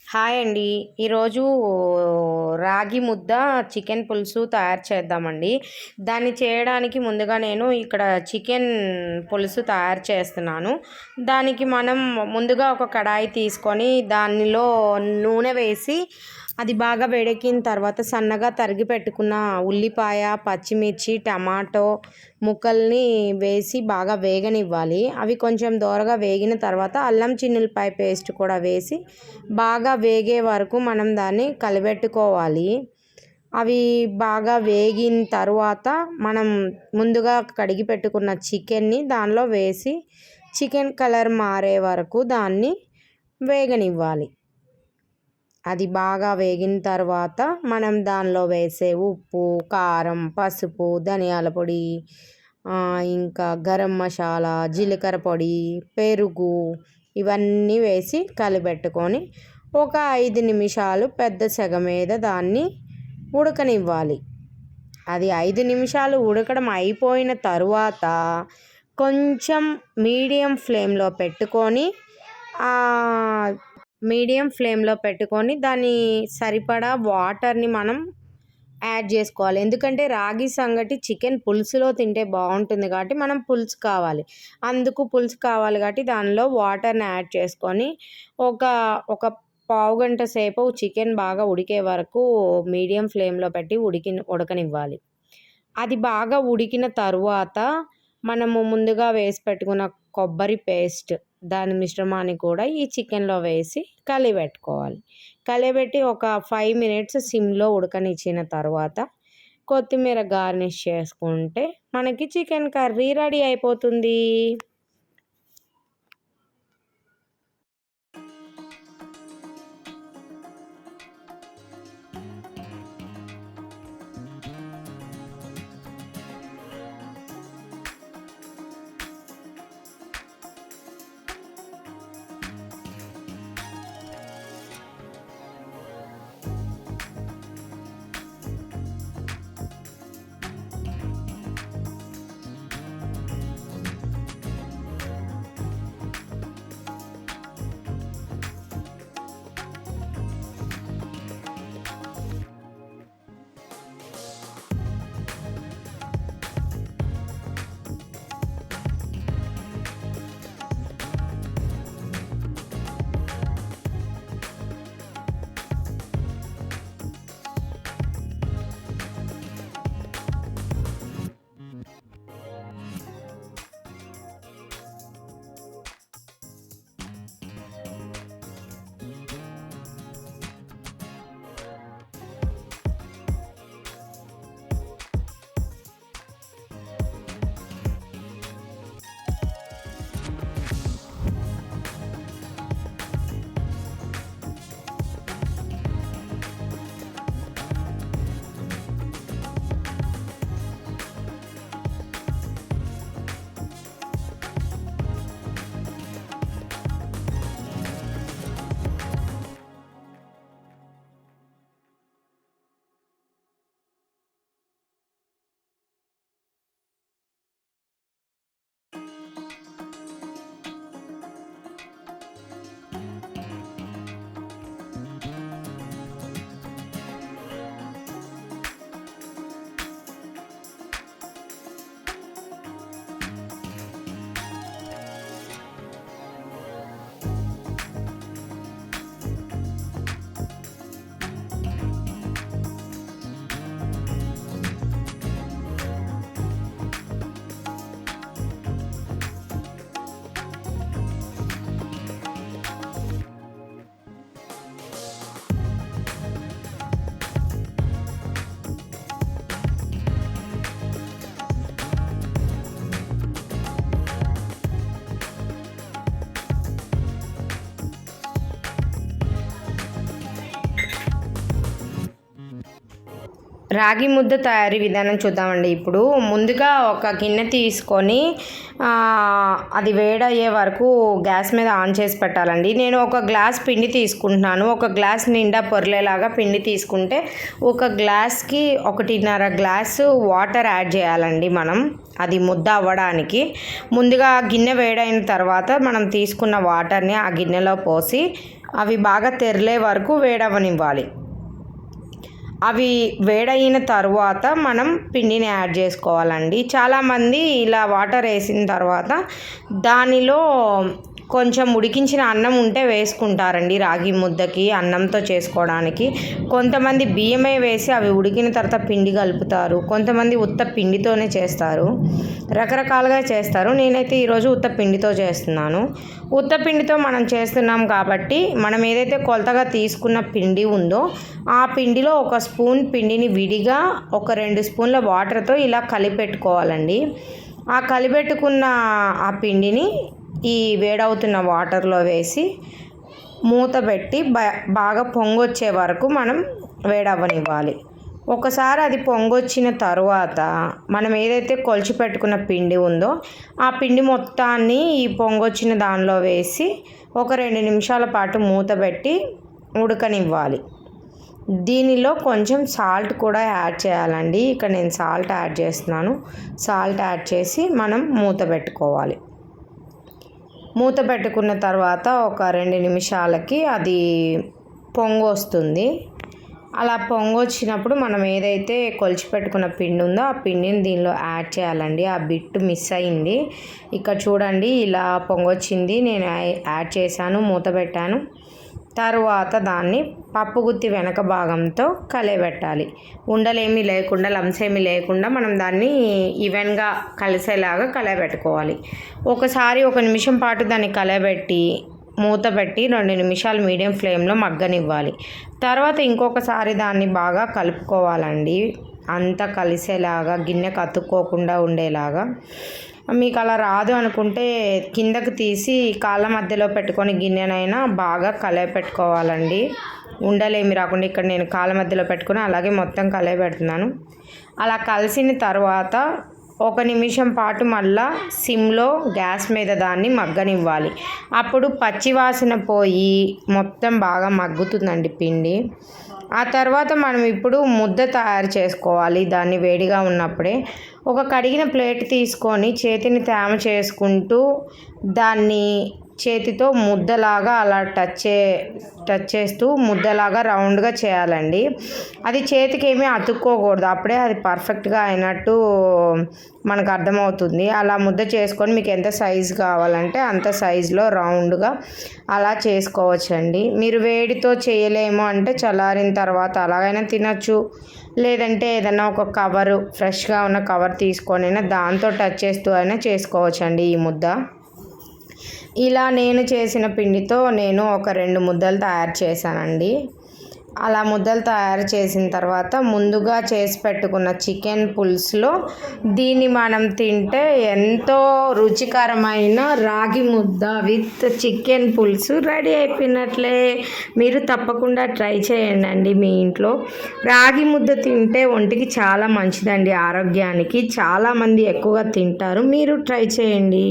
Hi అండి. ఈరోజు రాగి ముద్ద చికెన్ పులుసు తయారు చేద్దామండి. దాన్ని చేయడానికి ముందుగా నేను ఇక్కడ చికెన్ పులుసు తయారు చేస్తున్నాను. దానికి మనం ముందుగా ఒక కడాయి తీసుకొని దానిలో నూనె వేసి అది బాగా వేడెక్కిన తర్వాత సన్నగా తరిగి పెట్టుకున్న ఉల్లిపాయ, పచ్చిమిర్చి, టమాటో ముక్కల్ని వేసి బాగా వేగనివ్వాలి. అవి కొంచెం దోరగా వేగిన తర్వాత అల్లం చిన్నులపాయ పేస్ట్ కూడా వేసి బాగా వేగే వరకు మనం దాన్ని కలిపెట్టుకోవాలి. అవి బాగా వేగిన తర్వాత మనం ముందుగా కడిగి పెట్టుకున్న చికెన్ని దానిలో వేసి చికెన్ కలర్ మారే వరకు దాన్ని వేగనివ్వాలి. అది బాగా వేగిన తర్వాత మనం దానిలో వేసే ఉప్పు, కారం, పసుపు, ధనియాల పొడి, ఇంకా గరం మసాలా, జీలకర్ర పొడి, పెరుగు ఇవన్నీ వేసి కలిపెట్టుకొని ఒక 5 నిమిషాలు పెద్ద సెగ మీద దాన్ని ఉడకనివ్వాలి. అది 5 నిమిషాలు ఉడకడం అయిపోయిన తరువాత కొంచెం మీడియం ఫ్లేమ్లో పెట్టుకొని దాని సరిపడా వాటర్ని మనం యాడ్ చేసుకోవాలి. ఎందుకంటే రాగి సంగటి చికెన్ పులుసులో తింటే బాగుంటుంది కాబట్టి మనం పులుసు కావాలి కాబట్టి దానిలో వాటర్ని యాడ్ చేసుకొని ఒక పావుగంట సేపు చికెన్ బాగా ఉడికే వరకు మీడియం ఫ్లేమ్లో పెట్టి ఉడకనివ్వాలి. అది బాగా ఉడికిన తరువాత మనము ముందుగా వేసి పెట్టుకున్న కొబ్బరి పేస్ట్ దాని మిశ్రమాన్ని కూడా ఈ చికెన్లో వేసి కలిపెట్టి ఒక 5 మినిట్స్ సిమ్లో ఉడకనిచ్చిన తర్వాత కొత్తిమీర గార్నిష్ చేసుకుంటే మనకి చికెన్ కర్రీ రెడీ అయిపోతుంది. రాగి ముద్ద తయారీ విధానం చూద్దామండి. ఇప్పుడు ముందుగా ఒక గిన్నె తీసుకొని అది వేడయ్యే వరకు గ్యాస్ మీద ఆన్ చేసి పెట్టాలండి. నేను ఒక గ్లాస్ పిండి తీసుకుంటున్నాను. ఒక గ్లాస్ నిండా పొరలేలాగా పిండి తీసుకుంటే ఒక గ్లాస్కి 1.5 గ్లాసు వాటర్ యాడ్ చేయాలండి మనం, అది ముద్ద అవ్వడానికి. ముందుగా గిన్నె వేడైన తర్వాత మనం తీసుకున్న వాటర్ని ఆ గిన్నెలో పోసి అవి బాగా తెరలే వరకు వేడవనివ్వాలి. అవి వేడయిన తర్వాత మనం పిండిని యాడ్ చేసుకోవాలండి. చాలామంది ఇలా వాటర్ వేసిన తర్వాత దానిలో కొంచెం ఉడికించిన అన్నం ఉంటే వేసుకుంటారండి రాగి ముద్దకి, అన్నంతో చేసుకోవడానికి. కొంతమంది బియ్యమే వేసి అవి ఉడికిన తర్వాత పిండి కలుపుతారు. కొంతమంది ఉత్త పిండితోనే చేస్తారు. రకరకాలుగా చేస్తారు. నేనైతే ఈరోజు ఉత్త పిండితో చేస్తున్నాను. ఉత్త పిండితో మనం చేస్తున్నాం కాబట్టి మనం ఏదైతే కొలతగా తీసుకున్న పిండి ఉందో ఆ పిండిలో 1 స్పూన్ పిండిని విడిగా 2 స్పూన్ల వాటర్తో ఇలా కలిపెట్టుకోవాలండి. ఆ కలిపెట్టుకున్న ఆ పిండిని ఈ వేడవుతున్న వాటర్లో వేసి మూత పెట్టి బాగా పొంగొచ్చే వరకు మనం వేడవ్వనివ్వాలి. ఒకసారి అది పొంగొచ్చిన తర్వాత మనం ఏదైతే కొలిచి పెట్టుకున్న పిండి ఉందో ఆ పిండి మొత్తాన్ని ఈ పొంగొచ్చిన దానిలో వేసి ఒక 2 నిమిషాల పాటు మూత పెట్టి ఉడకనివ్వాలి. దీనిలో కొంచెం సాల్ట్ కూడా యాడ్ చేయాలండి. ఇక్కడ నేను సాల్ట్ యాడ్ చేస్తున్నాను. సాల్ట్ యాడ్ చేసి మనం మూత పెట్టుకోవాలి. మూత పెట్టుకున్న తర్వాత ఒక 2 నిమిషాలకి అది పొంగొస్తుంది. అలా పొంగొచ్చినప్పుడు మనం ఏదైతే కొలిచి పెట్టుకున్న పిండి ఉందో ఆ పిండిని దీనిలో యాడ్ చేయాలండి. ఆ బిట్ మిస్ అయింది. ఇక్కడ చూడండి, ఇలా పొంగొచ్చింది. నేను యాడ్ చేశాను, మూత పెట్టాను. తరువాత దాన్ని పప్పు గుత్తి వెనక భాగంతో కలయబెట్టాలి. ఉండలేమీ లేకుండా, లంప్స్ ఏమీ లేకుండా మనం దాన్ని ఈవెన్గా కలిసేలాగా కలయబెట్టుకోవాలి. ఒకసారి 1 నిమిషం పాటు దాన్ని కలయబెట్టి మూత పెట్టి 2 నిమిషాలు మీడియం ఫ్లేమ్లో మగ్గనివ్వాలి. తర్వాత ఇంకొకసారి దాన్ని బాగా కలుపుకోవాలండి, అంతా కలిసేలాగా, గిన్నెకు అతుక్కోకుండా ఉండేలాగా. మీకు అలా రాదు అనుకుంటే కిందకు తీసి కాళ్ళ మధ్యలో పెట్టుకొని గిన్నెనైనా బాగా కలయపెట్టుకోవాలండి, ఉండలేమి రాకుండా. ఇక్కడ నేను కాళ్ళ మధ్యలో పెట్టుకుని అలాగే మొత్తం కలయపెడుతున్నాను. అలా కలిసిన తర్వాత 1 నిమిషం పాటు మళ్ళా సిమ్లో గ్యాస్ మీద దాన్ని మగ్గనివ్వాలి. అప్పుడు పచ్చివాసన పోయి మొత్తం బాగా మగ్గుతుందండి పిండి. ఆ తర్వాత మనం ఇప్పుడు ముద్ద తయారు చేసుకోవాలి. దాన్ని వేడిగా ఉన్నప్పుడే ఒక కడిగిన ప్లేట్ తీసుకొని చేతిని తేమ చేసుకుంటూ దాన్ని చేతితో ముద్దలాగా అలా టచ్ చేస్తూ ముద్దలాగా రౌండ్గా చేయాలండి. అది చేతికి ఏమీ అతుక్కోకూడదు, అప్పుడే అది పర్ఫెక్ట్గా అయినట్టు మనకు అర్థమవుతుంది. అలా ముద్ద చేసుకొని మీకు ఎంత సైజు కావాలంటే అంత సైజులో రౌండ్గా అలా చేసుకోవచ్చండి. మీరు వేడితో చేయలేము అంటే చల్లారిన తర్వాత అలాగైనా తినచ్చు. లేదంటే ఏదైనా ఒక కవరు, ఫ్రెష్గా ఉన్న కవర్ తీసుకొని అయినా దాంతో టచ్ చేస్తూ అయినా చేసుకోవచ్చండి ఈ ముద్ద. ఇలా నేను చేసిన పిండితో నేను ఒక 2 ముద్దలు తయారు చేశానండి. అలా ముద్దలు తయారు చేసిన తర్వాత ముందుగా చేసి పెట్టుకున్న చికెన్ పులుసులో దీన్ని మనం తింటే ఎంతో రుచికరమైన రాగి ముద్ద విత్ చికెన్ పులుసు రెడీ అయిపోయినట్లే. మీరు తప్పకుండా ట్రై చేయండి మీ ఇంట్లో. రాగి ముద్ద తింటే ఒంటికి చాలా మంచిదండి, ఆరోగ్యానికి. చాలామంది ఎక్కువగా తింటారు. మీరు ట్రై చేయండి.